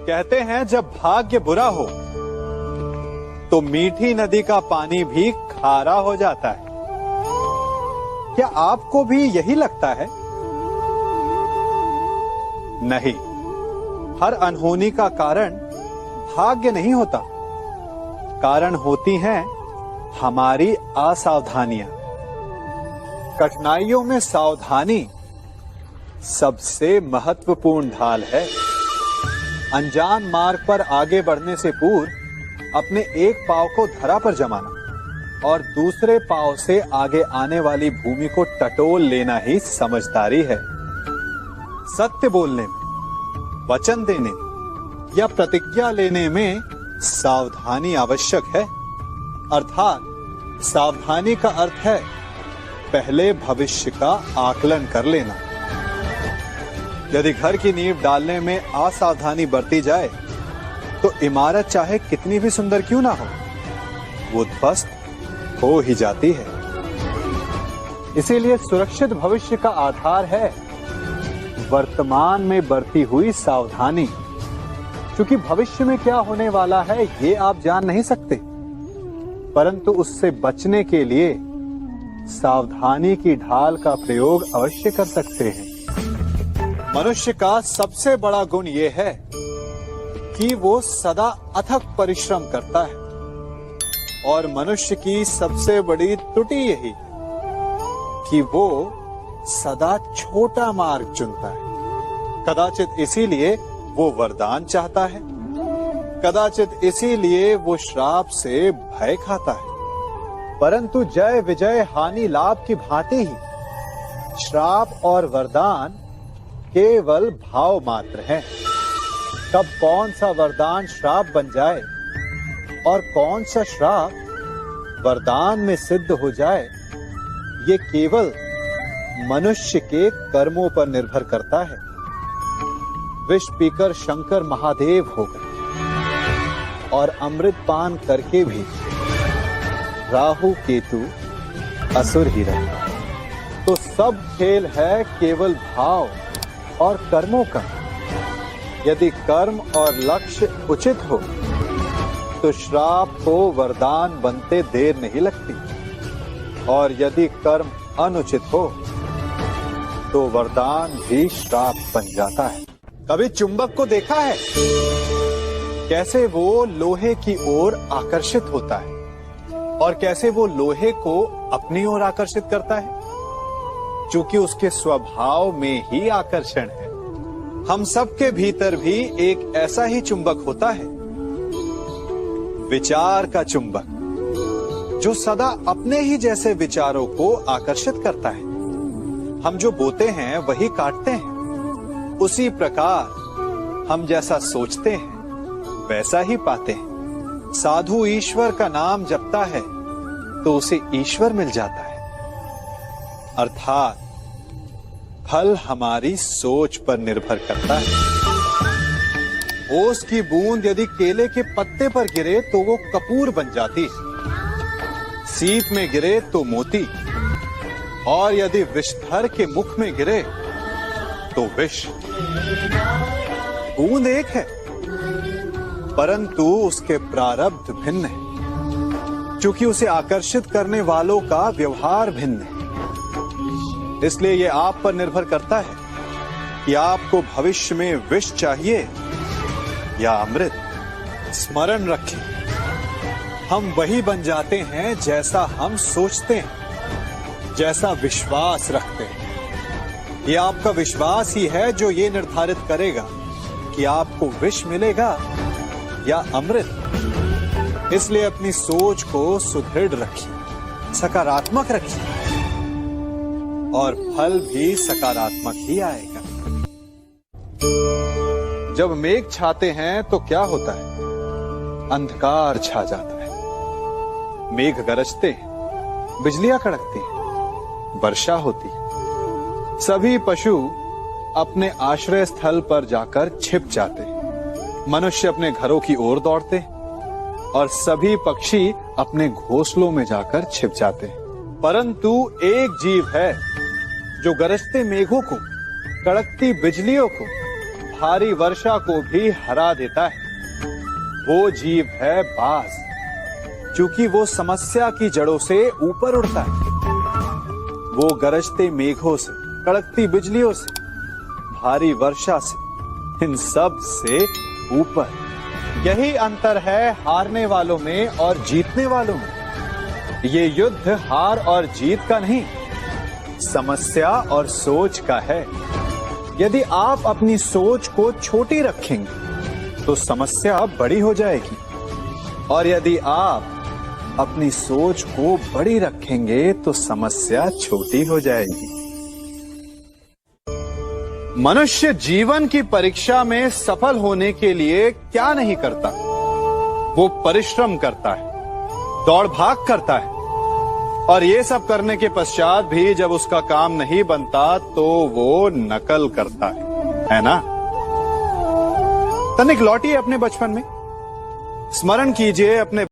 कहते हैं जब भाग्य बुरा हो तो मीठी नदी का पानी भी खारा हो जाता है। क्या आपको भी यही लगता है? नहीं, हर अनहोनी का कारण भाग्य नहीं होता। कारण होती हैं हमारी असावधानियां। कठिनाइयों में सावधानी सबसे महत्वपूर्ण ढाल है। अनजान मार्ग पर आगे बढ़ने से पूर्व अपने एक पांव को धरा पर जमाना और दूसरे पांव से आगे आने वाली भूमि को टटोल लेना ही समझदारी है। सत्य बोलने में, वचन देने या प्रतिज्ञा लेने में सावधानी आवश्यक है। अर्थात सावधानी का अर्थ है पहले भविष्य का आकलन कर लेना। यदि घर की नींव डालने में असावधानी बरती जाए तो इमारत चाहे कितनी भी सुंदर क्यों ना हो, वो ध्वस्त हो ही जाती है। इसीलिए सुरक्षित भविष्य का आधार है वर्तमान में बरती हुई सावधानी। क्योंकि भविष्य में क्या होने वाला है ये आप जान नहीं सकते, परंतु उससे बचने के लिए सावधानी की ढाल का प्रयोग अवश्य कर सकते हैं। मनुष्य का सबसे बड़ा गुण यह है कि वो सदा अथक परिश्रम करता है और मनुष्य की सबसे बड़ी त्रुटि यही कि वो सदा छोटा मार्ग चुनता है। कदाचित इसीलिए वो वरदान चाहता है, कदाचित इसीलिए वो श्राप से भय खाता है। परंतु जय विजय हानि लाभ की भांति ही श्राप और वरदान केवल भाव मात्र हैं। कब कौन सा वरदान श्राप बन जाए और कौन सा श्राप वरदान में सिद्ध हो जाए, ये केवल मनुष्य के कर्मों पर निर्भर करता है। विष पीकर शंकर महादेव हो गए और अमृत पान करके भी राहु केतु असुर ही रहे। तो सब खेल है केवल भाव और कर्मों का। यदि कर्म और लक्ष्य उचित हो तो श्राप को वरदान बनते देर नहीं लगती, और यदि कर्म अनुचित हो तो वरदान भी श्राप बन जाता है। कभी चुंबक को देखा है कैसे वो लोहे की ओर आकर्षित होता है और कैसे वो लोहे को अपनी ओर आकर्षित करता है? चूंकि उसके स्वभाव में ही आकर्षण है। हम सबके भीतर भी एक ऐसा ही चुंबक होता है, विचार का चुंबक, जो सदा अपने ही जैसे विचारों को आकर्षित करता है। हम जो बोते हैं वही काटते हैं। उसी प्रकार हम जैसा सोचते हैं वैसा ही पाते हैं। साधु ईश्वर का नाम जपता है तो उसे ईश्वर मिल जाता है। अर्थात फल हमारी सोच पर निर्भर करता है। ओस की बूंद यदि केले के पत्ते पर गिरे तो वो कपूर बन जाती, सीप में गिरे तो मोती, और यदि विषधर के मुख में गिरे तो विष। बूंद एक है परंतु उसके प्रारब्ध भिन्न है, क्योंकि उसे आकर्षित करने वालों का व्यवहार भिन्न है। इसलिए यह आप पर निर्भर करता है कि आपको भविष्य में विष चाहिए या अमृत। स्मरण रखें, हम वही बन जाते हैं जैसा हम सोचते हैं, जैसा विश्वास रखते हैं। यह आपका विश्वास ही है जो ये निर्धारित करेगा कि आपको विष मिलेगा या अमृत। इसलिए अपनी सोच को सुदृढ़ रखिए, सकारात्मक रखिए, और फल भी सकारात्मक ही आएगा। जब मेघ छाते हैं तो क्या होता है? अंधकार छा जाता है। मेघ गरजते हैं, बिजलियां कड़कती हैं, वर्षा होती है। सभी पशु अपने आश्रय स्थल पर जाकर छिप जाते हैं। मनुष्य अपने घरों की ओर दौड़ते हैं और सभी पक्षी अपने घोंसलों में जाकर छिप जाते हैं। परंतु एक जीव है जो गरजते मेघों को, कड़कती बिजलियों को, भारी वर्षा को भी हरा देता है। वो जीव है बाज, क्योंकि वो समस्या की जड़ों से ऊपर उड़ता है। वो गरजते मेघों से, कड़कती बिजलियों से, भारी वर्षा से, इन सब से ऊपर। यही अंतर है हारने वालों में और जीतने वालों में। ये युद्ध हार और जीत का नहीं, समस्या और सोच का है। यदि आप अपनी सोच को छोटी रखेंगे तो समस्या बड़ी हो जाएगी, और यदि आप अपनी सोच को बड़ी रखेंगे तो समस्या छोटी हो जाएगी। मनुष्य जीवन की परीक्षा में सफल होने के लिए क्या नहीं करता? वो परिश्रम करता है, दौड़ भाग करता है, और ये सब करने के पश्चात भी जब उसका काम नहीं बनता तो वो नकल करता है ना? तनिक लौटिए अपने बचपन में, स्मरण कीजिए अपने